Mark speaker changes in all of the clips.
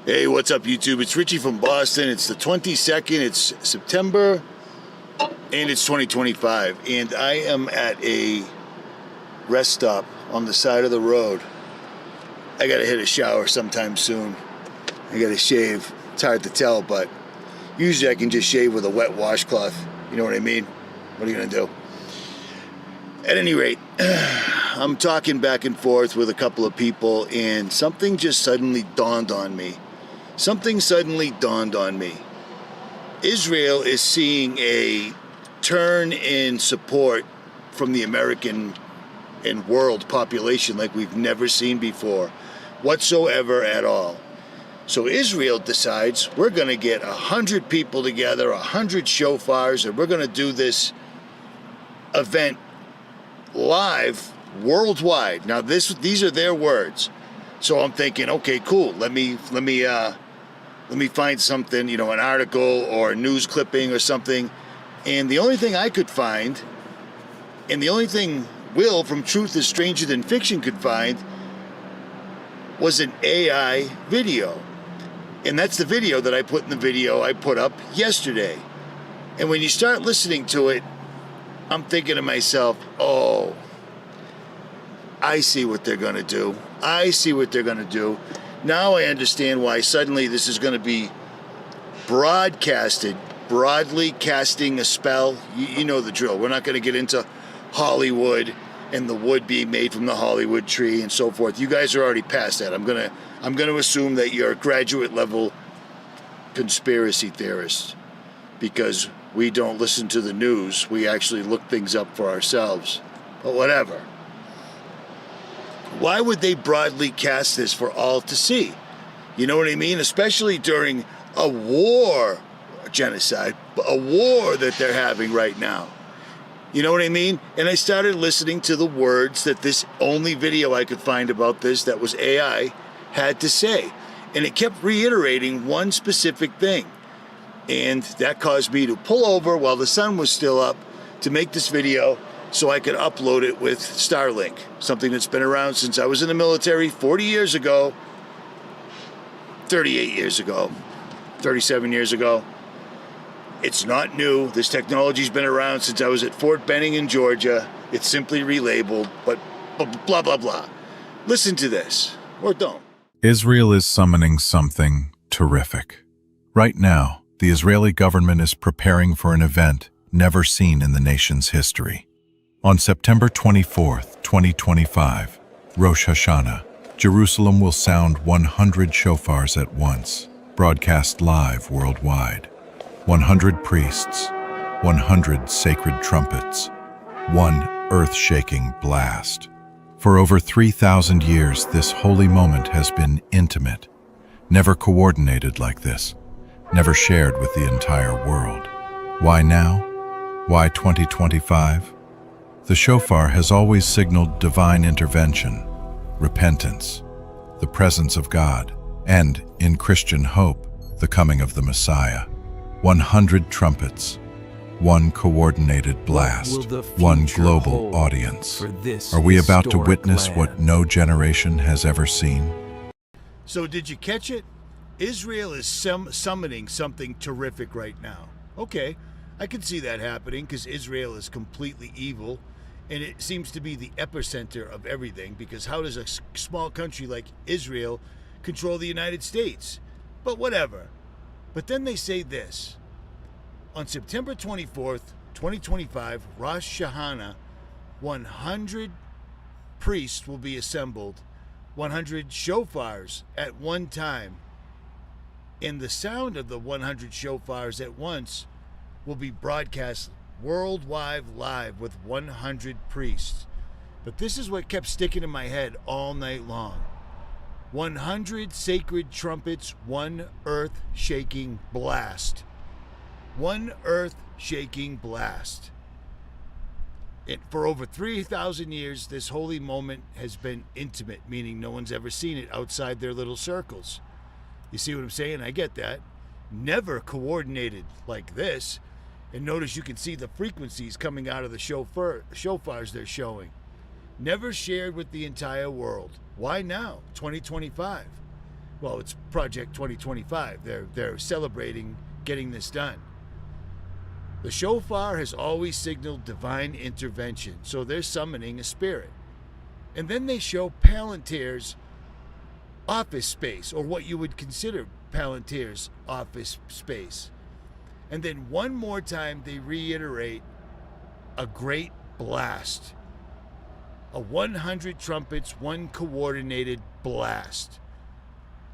Speaker 1: Hey, what's up, YouTube? It's Richie from Boston. It's the 22nd. It's September, and it's 2025. And I am at a rest stop on the side of the road. I gotta hit a shower sometime soon. I gotta shave. It's hard to tell, but usually I can just shave with a wet washcloth. You know what I mean? What are you gonna do? At any rate, I'm talking back and forth with a couple of people, and something just suddenly dawned on me. Israel is seeing a turn in support from the American and world population like we've never seen before, whatsoever at all. So Israel decides we're going to get 100 people together, 100 shofars, and we're going to do this event live worldwide. Now these are their words. So I'm thinking, okay, cool. Let me find something, an article or a news clipping or something. And the only thing I could find, and the only thing Will from Truth is Stranger Than Fiction could find, was an AI video. And that's the video that I put up yesterday. And when you start listening to it, I'm thinking to myself, oh, I see what they're going to do. Now I understand why suddenly this is going to be broadcasted, broadly casting a spell. You know the drill. We're not going to get into Hollywood and the wood being made from the Hollywood tree and so forth. You guys are already past that. I'm going to assume that you're graduate level conspiracy theorists, because we don't listen to the news. We actually look things up for ourselves. But whatever. Why would they broadly cast this for all to see? You know what I mean? Especially during a war, genocide, a war that they're having right now. You know what I mean? And I started listening to the words that this only video I could find about this that was AI had to say. And it kept reiterating one specific thing. And that caused me to pull over while the sun was still up to make this video so I could upload it with Starlink, something that's been around since I was in the military 40 years ago, 38 years ago, 37 years ago. It's not new. This technology's been around since I was at Fort Benning in Georgia. It's simply relabeled, but blah, blah, blah. Listen to this, or don't.
Speaker 2: Israel is summoning something terrific. Right now, the Israeli government is preparing for an event never seen in the nation's history. On September 24th, 2025, Rosh Hashanah, Jerusalem will sound 100 shofars at once, broadcast live worldwide. 100 priests, 100 sacred trumpets, one earth-shaking blast. For over 3,000 years, this holy moment has been intimate, never coordinated like this, never shared with the entire world. Why now? Why 2025? The shofar has always signaled divine intervention, repentance, the presence of God, and, in Christian hope, the coming of the Messiah. 100 trumpets, one coordinated blast, one global audience. Are we about to witness what no generation has ever seen?
Speaker 1: So did you catch it? Israel is summoning something terrific right now. Okay, I can see that happening because Israel is completely evil. And it seems to be the epicenter of everything, because how does a small country like Israel control the United States? But whatever. But then they say this. On September 24th, 2025, Rosh Hashanah, 100 priests will be assembled, 100 shofars at one time. And the sound of the 100 shofars at once will be broadcast worldwide live with 100 priests. But this is what kept sticking in my head all night long. 100 sacred trumpets, one earth-shaking blast. One earth-shaking blast. For over 3,000 years, this holy moment has been intimate, meaning no one's ever seen it outside their little circles. You see what I'm saying? I get that. Never coordinated like this. And notice you can see the frequencies coming out of the shofars they're showing. Never shared with the entire world. Why now, 2025? Well, it's Project 2025. They're celebrating getting this done. The shofar has always signaled divine intervention, so they're summoning a spirit. And then they show Palantir's office space, or what you would consider Palantir's office space. And then one more time they reiterate a great blast. A 100 trumpets, one coordinated blast.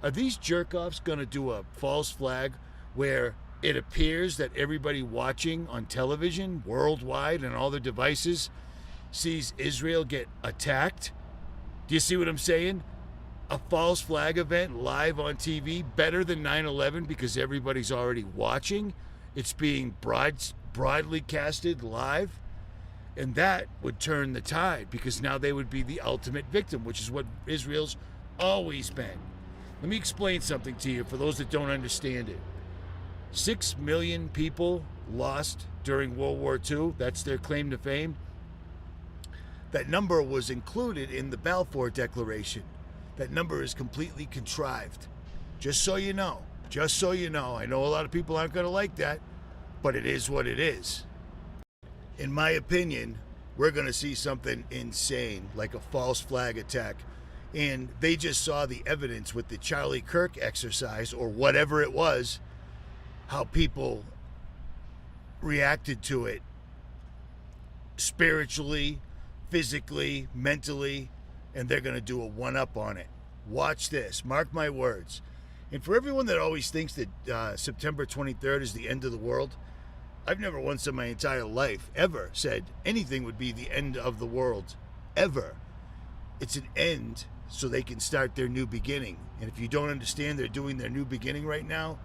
Speaker 1: Are these jerk-offs going to do a false flag where it appears that everybody watching on television worldwide and all their devices sees Israel get attacked? Do you see what I'm saying? A false flag event live on TV, better than 9/11 because everybody's already watching. It's being broadly casted live. And that would turn the tide, because now they would be the ultimate victim, which is what Israel's always been. Let me explain something to you for those that don't understand it. 6 million people lost during World War II. That's their claim to fame. That number was included in the Balfour Declaration. That number is completely contrived. Just so you know. Just so you know. I know a lot of people aren't going to like that, but it is what it is. In my opinion, we're going to see something insane, like a false flag attack. And they just saw the evidence with the Charlie Kirk exercise, or whatever it was, how people reacted to it spiritually, physically, mentally, and they're going to do a one-up on it. Watch this. Mark my words. And for everyone that always thinks that September 23rd is the end of the world, I've never once in my entire life ever said anything would be the end of the world. Ever. It's an end so they can start their new beginning. And if you don't understand they're doing their new beginning right now,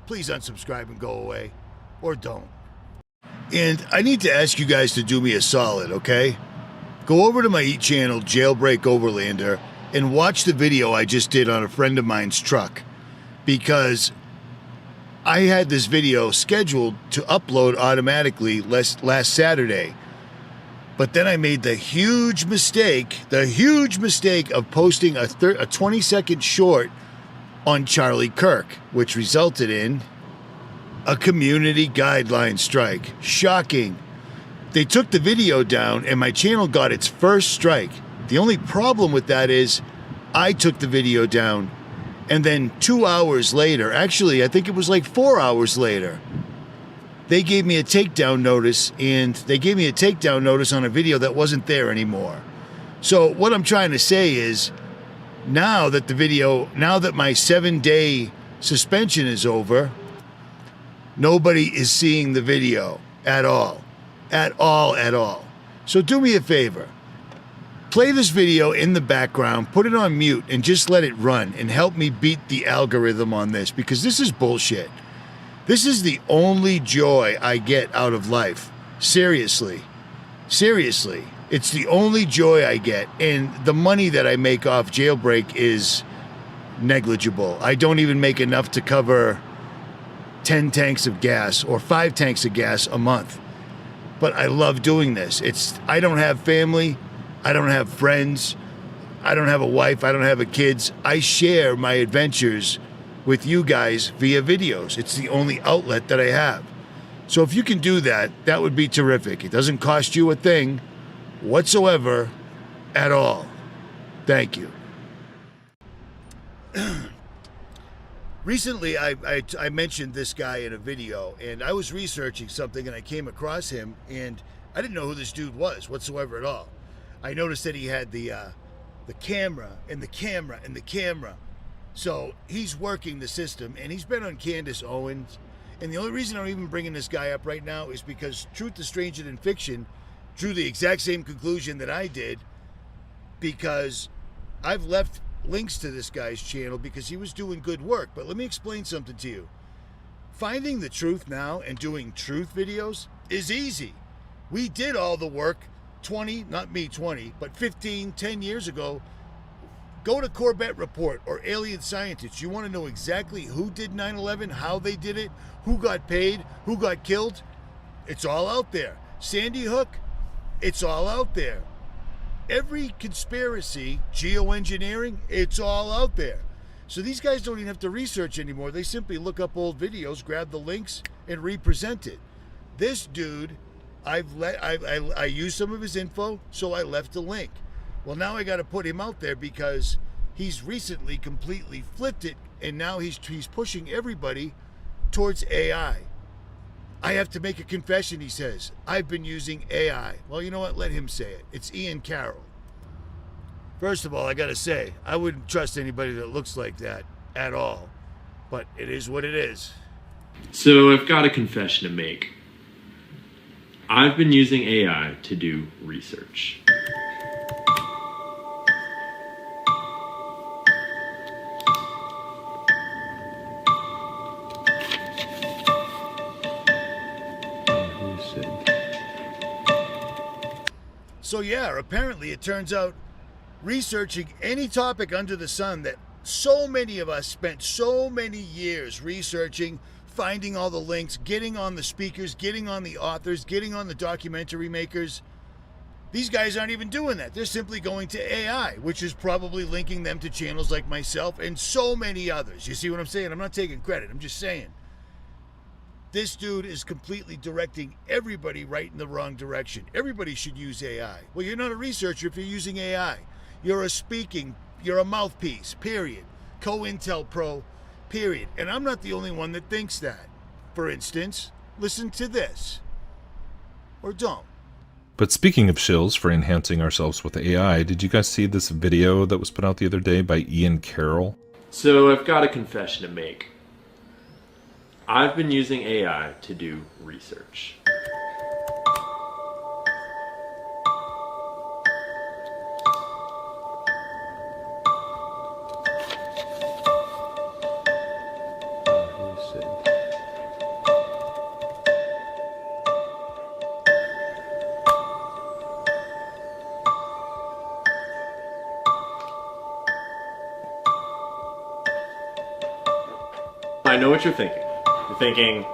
Speaker 1: please unsubscribe and go away. Or don't. And I need to ask you guys to do me a solid, okay? Go over to my channel, 𝗦𝗵𝗿𝗲𝗚, and watch the video I just did on a friend of mine's truck. Because I had this video scheduled to upload automatically last Saturday. But then I made the huge mistake of posting a 20-second short on Charlie Kirk, which resulted in a community guideline strike. Shocking. They took the video down and my channel got its first strike. The only problem with that is I took the video down, and then 2 hours later, actually I think it was like 4 hours later, they gave me a takedown notice, and they gave me a takedown notice on a video that wasn't there anymore. So what I'm trying to say is, now that my 7-day suspension is over, nobody is seeing the video at all. At all. So do me a favor. Play this video in the background, put it on mute, and just let it run, and help me beat the algorithm on this, because this is bullshit. This is the only joy I get out of life. Seriously. Seriously. It's the only joy I get, and the money that I make off Jailbreak is negligible. I don't even make enough to cover 10 tanks of gas or 5 tanks of gas a month. But I love doing this. I don't have family. I don't have friends. I don't have a wife. I don't have kids. I share my adventures with you guys via videos. It's the only outlet that I have. So if you can do that, that would be terrific. It doesn't cost you a thing whatsoever at all. Thank you. Recently, I mentioned this guy in a video, and I was researching something, and I came across him, and I didn't know who this dude was whatsoever at all. I noticed that he had the camera and the camera and the camera. So he's working the system, and he's been on Candace Owens. And the only reason I'm even bringing this guy up right now is because Truth is Stranger Than Fiction drew the exact same conclusion that I did, because I've left links to this guy's channel because he was doing good work. But let me explain something to you. Finding the truth now and doing truth videos is easy. We did all the work 15, 10 years ago. Go to Corbett Report or Alien Scientists. You want to know exactly who did 9/11, how they did it, who got paid, who got killed? It's all out there. Sandy Hook, it's all out there. Every conspiracy, geoengineering, it's all out there. So these guys don't even have to research anymore. They simply look up old videos, grab the links, and represent it. This dude, I used some of his info, so I left a link. Well, now I got to put him out there because he's recently completely flipped it, and now he's pushing everybody towards AI. I have to make a confession, he says. I've been using AI. Well, you know what? Let him say it. It's 𝗦𝗵𝗿𝗲𝗚. First of all, I got to say, I wouldn't trust anybody that looks like that at all. But it is what it is.
Speaker 3: So I've got a confession to make. I've been using AI to do research.
Speaker 1: So yeah, apparently it turns out researching any topic under the sun that so many of us spent so many years researching, finding all the links, getting on the speakers, getting on the authors, getting on the documentary makers. These guys aren't even doing that. They're simply going to AI, which is probably linking them to channels like myself and so many others. You see what I'm saying? I'm not taking credit. I'm just saying. This dude is completely directing everybody right in the wrong direction. Everybody should use AI. Well, you're not a researcher if you're using AI. You're a mouthpiece, period. 𝗦𝗵𝗿𝗄, period. And I'm not the only one that thinks that. For instance, listen to this. Or don't.
Speaker 4: But speaking of shills for enhancing ourselves with AI, did you guys see this video that was put out the other day by 𝗦𝗵𝗃𝗿𝗄?
Speaker 3: So I've got a confession to make. I've been using AI to do research. I know what you're thinking. You're thinking,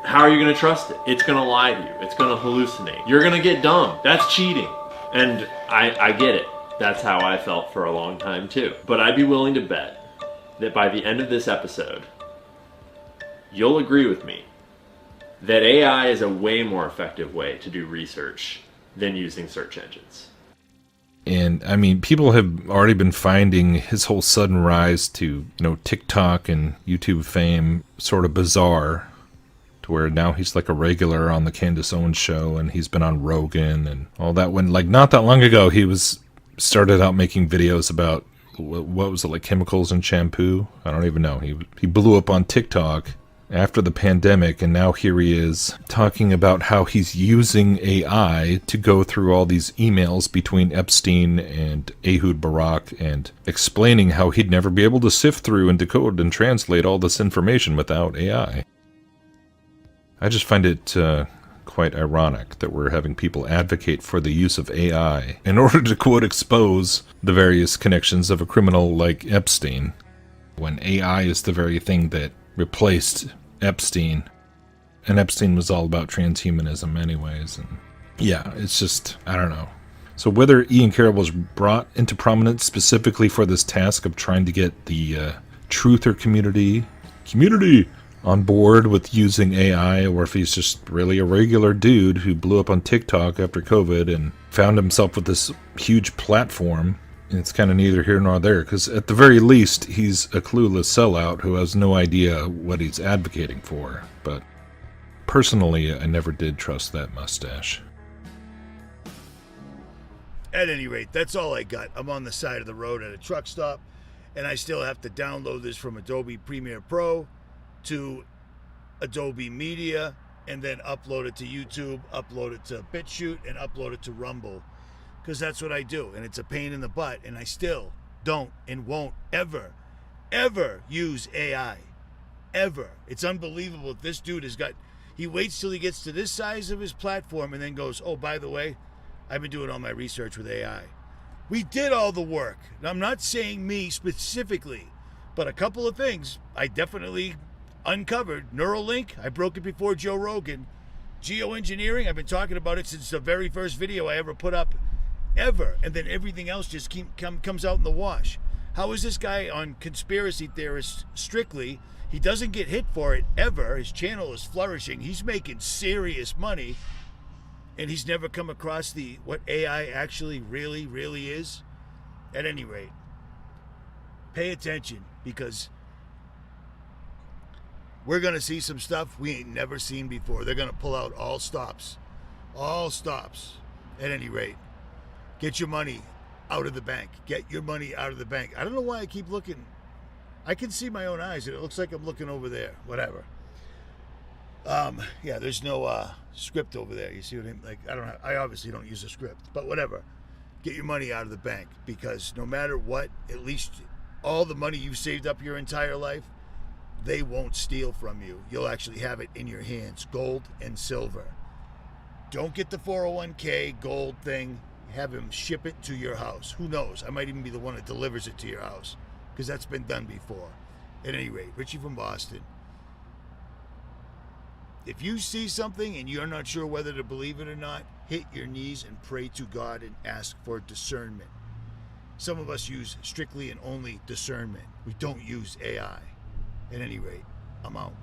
Speaker 3: how are you going to trust it? It's going to lie to you. It's going to hallucinate. You're going to get dumb. That's cheating. And I get it. That's how I felt for a long time too. But I'd be willing to bet that by the end of this episode, you'll agree with me that AI is a way more effective way to do research than using search engines.
Speaker 4: And I mean, people have already been finding his whole sudden rise to, TikTok and YouTube fame sort of bizarre, to where now he's like a regular on the Candace Owens show, and he's been on Rogan and all that. When not that long ago, he started out making videos about what was it, like chemicals in shampoo? I don't even know. He blew up on TikTok after the pandemic, and now here he is talking about how he's using AI to go through all these emails between Epstein and 𝗦𝗵𝗿𝗃𝗍 and explaining how he'd never be able to sift through and decode and translate all this information without AI. I just find it quite ironic that we're having people advocate for the use of AI in order to, quote, expose the various connections of a criminal like Epstein, when AI is the very thing that replaced Epstein. And Epstein was all about transhumanism anyways. And yeah, it's just, I don't know. So whether 𝗦𝗵𝗃𝗿𝗄 was brought into prominence specifically for this task of trying to get the truther community on board with using AI, or if he's just really a regular dude who blew up on TikTok after COVID and found himself with this huge platform, it's kind of neither here nor there, because at the very least, he's a clueless sellout who has no idea what he's advocating for. But personally, I never did trust that mustache.
Speaker 1: At any rate, that's all I got. I'm on the side of the road at a truck stop, and I still have to download this from Adobe Premiere Pro to Adobe Media, and then upload it to YouTube, upload it to BitChute, and upload it to Rumble. Because that's what I do, and it's a pain in the butt, and I still don't and won't ever use AI. Ever. It's unbelievable. This dude he waits till he gets to this size of his platform and then goes, oh, by the way, I've been doing all my research with AI. We did all the work. Now, I'm not saying me specifically, but a couple of things I definitely uncovered. Neuralink, I broke it before Joe Rogan. Geoengineering, I've been talking about it since the very first video I ever put up ever, and then everything else just comes out in the wash. How is this guy on Conspiracy Theorist Strictly? He doesn't get hit for it ever. His channel is flourishing. He's making serious money, and he's never come across what AI actually really is. At any rate, pay attention, because we're going to see some stuff we ain't never seen before. They're going to pull out all stops. All stops. At any rate, get your money out of the bank. Get your money out of the bank. I don't know why I keep looking. I can see my own eyes, and it looks like I'm looking over there. Whatever. Yeah, there's no script over there. You see what I mean? Like, I obviously don't use a script, but whatever. Get your money out of the bank, because no matter what, at least all the money you've saved up your entire life, they won't steal from you. You'll actually have it in your hands, gold and silver. Don't get the 401k gold thing. Have him ship it to your house. Who knows? I might even be the one that delivers it to your house, because that's been done before. At any rate, Richie from Boston. If you see something and you're not sure whether to believe it or not, hit your knees and pray to God and ask for discernment. Some of us use strictly and only discernment. We don't use AI. At any rate, I'm out.